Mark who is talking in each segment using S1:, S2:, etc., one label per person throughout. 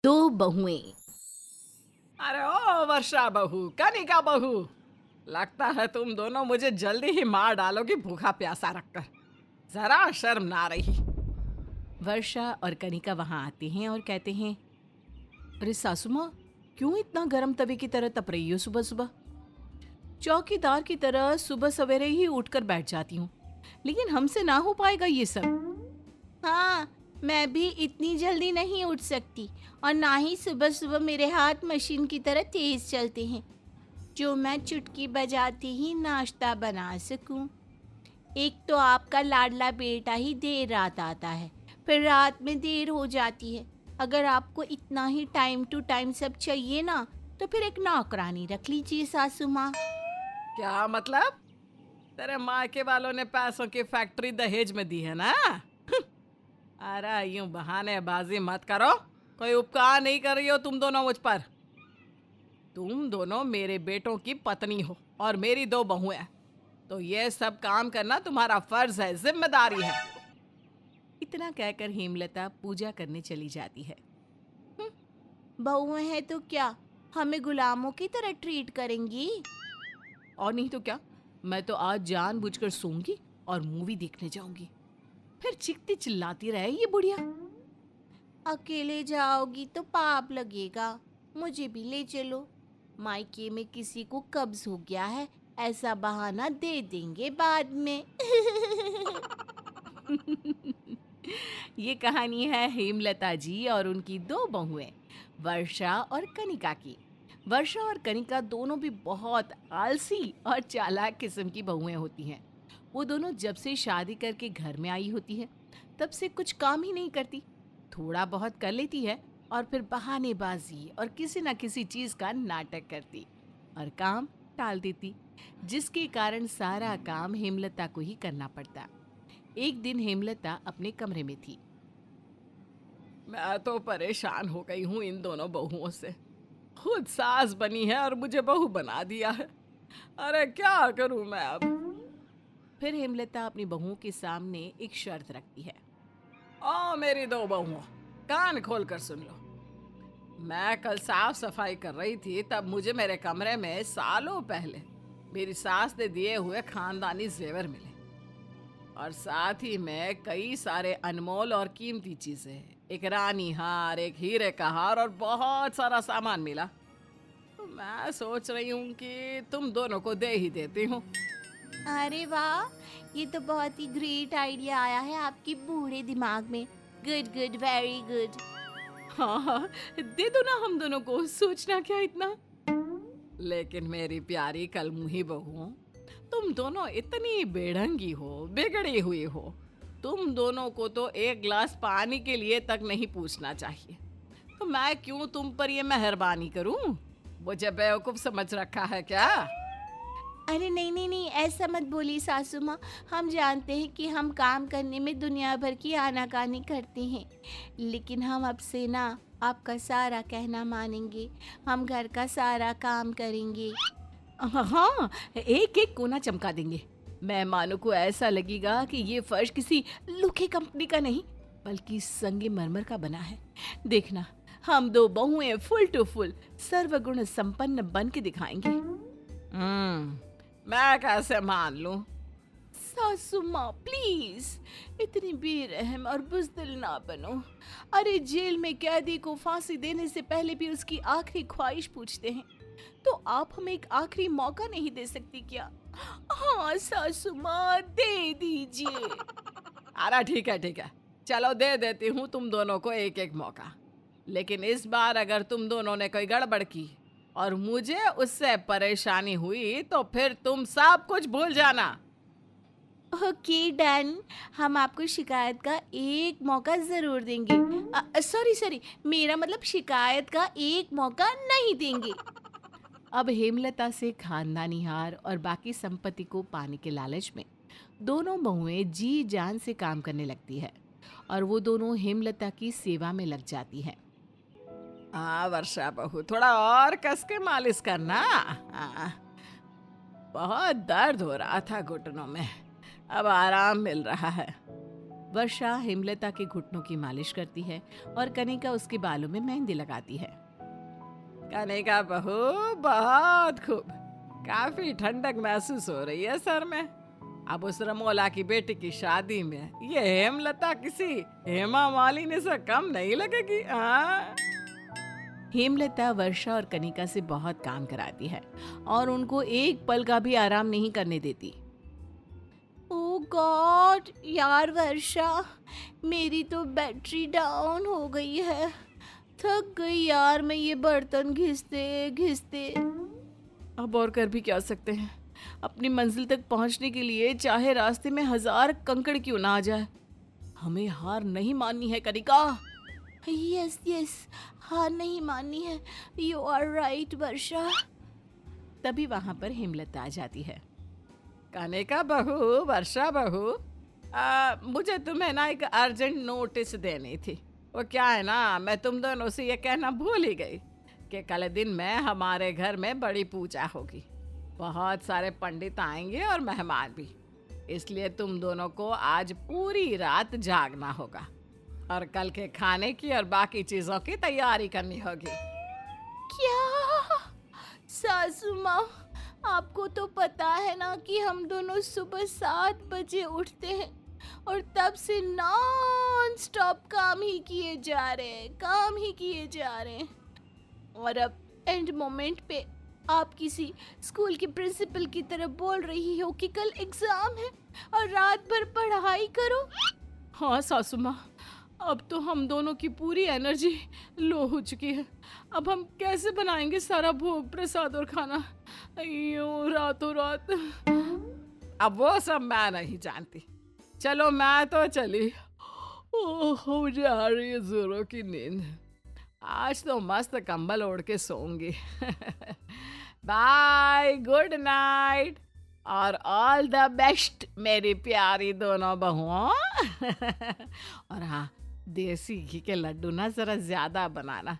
S1: दो बहुएं।
S2: अरे ओ वर्षा बहू, कनिका बहू, लगता है तुम दोनों मुझे जल्दी ही मार डालोगी भूखा प्यासा रखकर। जरा शर्म ना रही।
S1: वर्षा और कनिका वहां आते हैं और कहते हैं, अरे सासू माँ, क्यों इतना गर्म तवे की तरह तप रही हो सुबह सुबह? चौकीदार की तरह सुबह सवेरे ही उठकर बैठ जाती हूँ, लेकिन हमसे ना हो पाएगा ये सब। हाँ, मैं भी इतनी जल्दी नहीं उठ सकती और ना ही सुबह सुबह मेरे हाथ मशीन की तरह तेज चलते हैं जो मैं चुटकी बजाते ही नाश्ता बना सकूं। एक तो आपका लाडला बेटा ही देर रात आता है, फिर रात में देर हो जाती है। अगर आपको इतना ही टाइम टू टाइम सब चाहिए ना, तो फिर एक नौकरानी रख लीजिए सासू माँ।
S2: क्या मतलब? तेरे मायके वालों ने पैसों की फैक्ट्री दहेज में दी है ना? अरे यूं बहानेबाजी मत करो। कोई उपकार नहीं कर रही हो तुम दोनों मुझ पर। तुम दोनों मेरे बेटों की पत्नी हो और मेरी दो बहुएं, तो ये सब काम करना तुम्हारा फर्ज है, जिम्मेदारी है।
S1: इतना कहकर हेमलता पूजा करने चली जाती है। बहुएं हैं तो क्या हमें गुलामों की तरह ट्रीट करेंगी? और नहीं तो क्या, मैं तो आज जानबूझकर सोऊंगी और मूवी देखने जाऊंगी। फिर चिकती चिल्लाती रहे ये बुढ़िया। अकेले जाओगी तो पाप लगेगा, मुझे भी ले चलो। मायके में किसी को कब्ज हो गया है, ऐसा बहाना दे देंगे बाद में। ये कहानी है हेमलता जी और उनकी दो बहुएं, वर्षा और कनिका की। वर्षा और कनिका दोनों भी बहुत आलसी और चालाक किस्म की बहुएं होती हैं। वो दोनों जब से शादी करके घर में आई होती है, तब से कुछ काम ही नहीं करती। थोड़ा बहुत कर लेती है और फिर बहानेबाजी और किसी ना किसी चीज का नाटक करती और काम टाल देती, जिसके कारण सारा काम हेमलता को ही करना पड़ता। एक दिन हेमलता अपने कमरे में थी।
S2: मैं तो परेशान हो गई हूँ इन दोनों बहुओं से। खुद सास बनी है और मुझे बहू बना दिया है। अरे क्या करूं मैं अब?
S1: फिर हेमलता अपनी बहुओं के सामने एक शर्त रखती है।
S2: ओ मेरी दो बहुओं, कान खोल कर सुन लो। मैं कल साफ सफाई कर रही थी, तब मुझे मेरे कमरे में सालों पहले मेरी सास ने दिए हुए खानदानी जेवर मिले और साथ ही में कई सारे अनमोल और कीमती चीजें, एक रानी हार, एक हीरे का हार और बहुत सारा सामान मिला। तो मैं सोच रही हूँ कि तुम दोनों को दे ही देती हूँ।
S1: अरे वाह, ये तो बहुत ही ग्रेट आइडिया आया है आपके बूढ़े दिमाग में। Good good, very good. हाँ हाँ, दे दो ना हम दोनों को, सोचना क्या इतना।
S2: लेकिन मेरी प्यारी कलमुही बहुओं, तुम दोनों इतनी बेढंगी हो, बिगड़ी हुई हो। तुम दोनों को तो एक गिलास पानी के लिए तक नहीं पूछना चाहिए। तो मैं क्यों तुम पर ये मेहरबानी करूं? मुझे बेवकूफ समझ रखा है क्या?
S1: अरे नहीं नहीं नहीं, ऐसा मत बोलिए सासू माँ। हम जानते हैं कि हम काम करने में दुनिया भर की आनाकानी करते हैं, लेकिन हम अब से ना आपका सारा कहना मानेंगे। हम घर का सारा काम करेंगे। हाँ, एक एक कोना चमका देंगे। मेहमानों को ऐसा लगेगा कि ये फर्श किसी लुके कंपनी का नहीं, बल्कि संगे मरमर का बना है। देखना, हम दो बहुएं फुल टू फुल सर्वगुण संपन्न बन के दिखाएंगे।
S2: मैं कैसे मान लूं?
S1: सासू माँ प्लीज, इतनी बेरहम और बुज़दिल ना बनो। अरे जेल में कैदी को फांसी देने से पहले भी उसकी आखिरी ख्वाहिश पूछते हैं, तो आप हमें एक आखिरी मौका नहीं दे सकती क्या? हाँ सासू माँ, दे दीजिए।
S2: अरे ठीक है ठीक है, चलो दे देती हूँ तुम दोनों को एक एक मौका। लेकिन इस बार अगर तुम दोनों ने कोई गड़बड़ की और मुझे उससे परेशानी हुई, तो फिर तुम सब कुछ भूल जाना।
S1: ओके डन, हम आपको शिकायत का एक मौका जरूर देंगे। सॉरी सॉरी, मेरा मतलब शिकायत का एक मौका नहीं देंगे। अब हेमलता से खानदानी हार और बाकी संपत्ति को पाने के लालच में दोनों बहुएं जी जान से काम करने लगती है और वो दोनों हेमलता की सेवा में लग जाती हैं।
S2: हाँ वर्षा बहू, थोड़ा और कस के मालिश करना। हाँ, बहुत दर्द हो रहा था घुटनों में, अब आराम मिल रहा है।
S1: वर्षा हेमलता के घुटनों की मालिश करती है और कनिका उसके बालों में मेहंदी लगाती है।
S2: कनिका बहू, बहुत खूब। काफी ठंडक महसूस हो रही है सर में। अब उस रमोला की बेटी की शादी में ये हेमलता किसी हेमा मालिनी से कम नहीं लगेगी। हाँ,
S1: हेमलता वर्षा और कनिका से बहुत काम कराती है और उनको एक पल का भी आराम नहीं करने देती। ओह गॉड यार वर्षा, मेरी तो बैटरी डाउन हो गई है। थक गई यार मैं ये बर्तन घिसते घिसते। अब और कर भी क्या सकते हैं, अपनी मंजिल तक पहुंचने के लिए चाहे रास्ते में 1000 कंकड़ क्यों ना आ जाए, हमें हार नहीं माननी है कनिका। यस यस, हार नहीं माननी है, यू आर राइट वर्षा। तभी वहां पर हेमलता आ जाती है।
S2: कनिका बहू, वर्षा बहू, मुझे तुम्हें ना एक अर्जेंट नोटिस देनी थी। वो क्या है ना, मैं तुम दोनों से ये कहना भूल ही गई कि कल दिन में हमारे घर में बड़ी पूजा होगी। बहुत सारे पंडित आएंगे और मेहमान भी, इसलिए तुम दोनों को आज पूरी रात जागना होगा और कल के खाने की और बाकी चीजों की तैयारी करनी होगी।
S1: क्या सासू माँ, आपको तो पता है ना कि हम दोनों सुबह 7 बजे उठते हैं और तब से नॉन स्टॉप काम ही किए जा रहे हैं और अब एंड मोमेंट पे आप किसी स्कूल की प्रिंसिपल की तरह बोल रही हो कि कल एग्जाम है और रात भर पढ़ाई करो। हाँ सासू माँ, अब तो हम दोनों की पूरी एनर्जी लो हो चुकी है। अब हम कैसे बनाएंगे सारा भोग प्रसाद और खाना, यूं रातों रात।
S2: अब वो सब मैं नहीं जानती। चलो मैं तो चली। ओह, मुझे आ रही है जोरों की नींद। आज तो मस्त कंबल ओढ़ के सोऊंगी। बाय, गुड नाइट और ऑल द बेस्ट मेरी प्यारी दोनों बहुओं। और हाँ, देसी घी के लड्डू ना जरा ज्यादा बनाना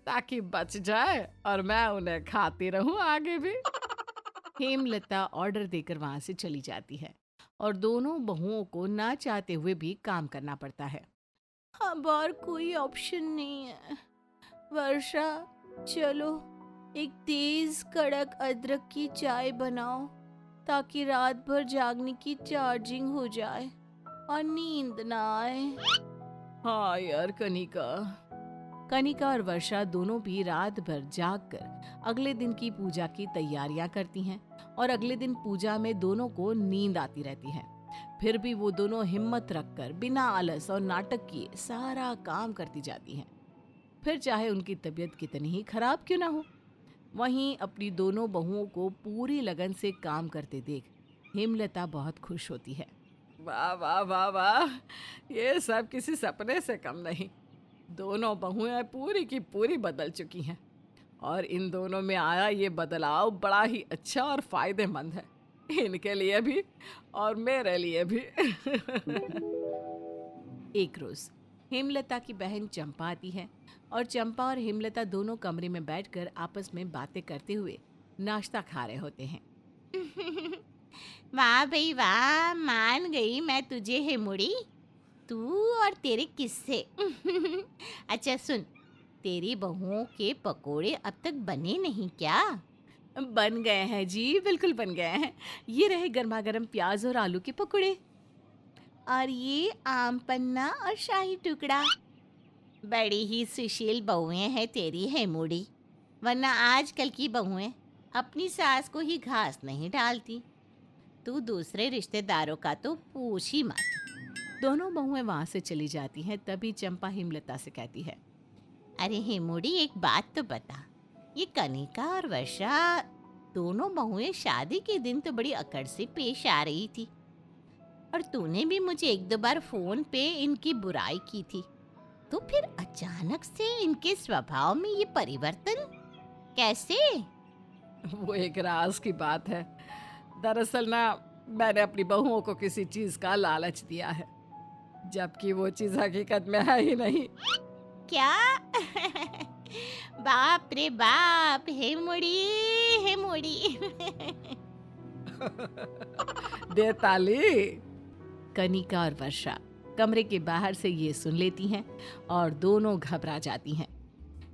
S2: ताकि बच जाए और मैं उन्हें खाती रहूं आगे भी।
S1: हेमलता ऑर्डर देकर वहां से चली जाती है और दोनों बहुओं को ना चाहते हुए भी काम करना पड़ता है। अब और कोई ऑप्शन नहीं है। वर्षा, चलो एक तेज कड़क अदरक की चाय बनाओ ताकि रात भर जागने की चार्जिंग हो जाए और नींद ना आए। हाँ यार कनिका और वर्षा दोनों भी रात भर जागकर अगले दिन की पूजा की तैयारियां करती हैं और अगले दिन पूजा में दोनों को नींद आती रहती है। फिर भी वो दोनों हिम्मत रखकर बिना आलस और नाटक किए सारा काम करती जाती हैं, फिर चाहे उनकी तबीयत कितनी ही खराब क्यों ना हो। वहीं अपनी दोनों बहुओं को पूरी लगन से काम करते देख हेमलता बहुत खुश होती है।
S2: वाह वाह वाह वाह, ये सब किसी सपने से कम नहीं। दोनों बहुएं पूरी की पूरी बदल चुकी हैं और इन दोनों में आया ये बदलाव बड़ा ही अच्छा और फायदेमंद है, इनके लिए भी और मेरे लिए भी।
S1: एक रोज हेमलता की बहन चंपा आती है और चंपा और हेमलता दोनों कमरे में बैठकर आपस में बातें करते हुए नाश्ता खा रहे होते हैं। वाह भाई वाह, मान गई मैं तुझे हेमुड़ी, तू और तेरे किस्से। अच्छा सुन, तेरी बहुओं के पकोड़े अब तक बने नहीं क्या? बन गए हैं जी, बिल्कुल बन गए हैं। ये रहे गर्मा गर्म प्याज और आलू के पकोड़े और ये आम पन्ना और शाही टुकड़ा। बड़ी ही सुशील बहुएं हैं तेरी हेमुड़ी, वरना आजकल की बहुएं अपनी सास को ही घास नहीं डालती। तू दूसरे रिश्तेदारों का तो पूछ ही मत। दोनों बहुएं वहां से चली जाती हैं। तभी चंपा हेमलता से कहती है, अरे हेमुड़ी एक बात तो बता, ये कनिका और वर्षा दोनों बहुएं शादी के दिन तो बड़ी अकड़ से पेश आ रही थी और तूने भी मुझे 1-2 बार फोन पे इनकी बुराई की थी, तो फिर अचानक से इनके स्वभाव में ये परिवर्तन कैसे?
S2: वो एक राज की बात है। दरअसल ना, मैंने अपनी बहुओं को किसी चीज का लालच दिया है, जबकि वो चीज हकीकत में है ही नहीं।
S1: क्या? बाप रे बाप, हेमुड़ी हेमुड़ी।
S2: दे ताली।
S1: कनिका और वर्षा कमरे के बाहर से ये सुन लेती हैं और दोनों घबरा जाती हैं।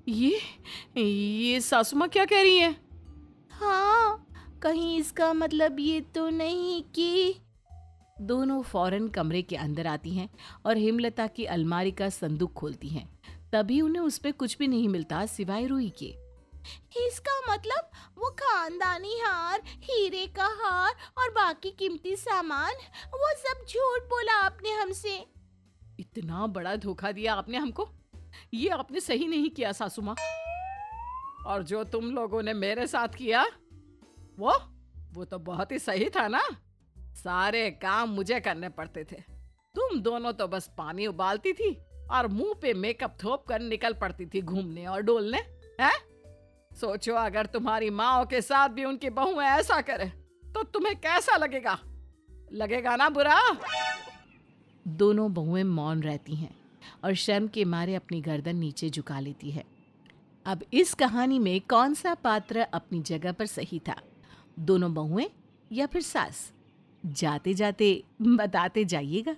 S1: ये सासू माँ क्या कह रही हैं? हाँ, कहीं इसका मतलब ये तो नहीं कि। दोनों फौरन कमरे के अंदर आती हैं और हेमलता की अलमारी का संदूक खोलती हैं। तभी उन्हें उसमें कुछ भी नहीं मिलता सिवाय रुई के। इसका मतलब वो खानदानी हार, हीरे का हार और बाकी कीमती सामान, वो सब झूठ बोला आपने हमसे। इतना बड़ा धोखा दिया आपने हमको। ये आपने सही नहीं किया सासू माँ।
S2: और जो तुम लोगों ने मेरे साथ किया वो तो बहुत ही सही था ना। सारे काम मुझे करने पड़ते थे। तुम दोनों तो बस पानी उबालती थी और मुंह पे मेकअप थोप कर निकल पड़ती थी घूमने और डोलने। हैं? सोचो अगर तुम्हारी माँ के साथ भी उनकी बहू ऐसा करे तो तुम्हें कैसा लगेगा? लगेगा ना बुरा।
S1: दोनों बहुएं मौन रहती हैं और शर्म के मारे अपनी गर्दन नीचे झुका लेती है। अब इस कहानी में कौन सा पात्र अपनी जगह पर सही था, दोनों बहुएं या फिर सास? जाते जाते बताते जाइएगा।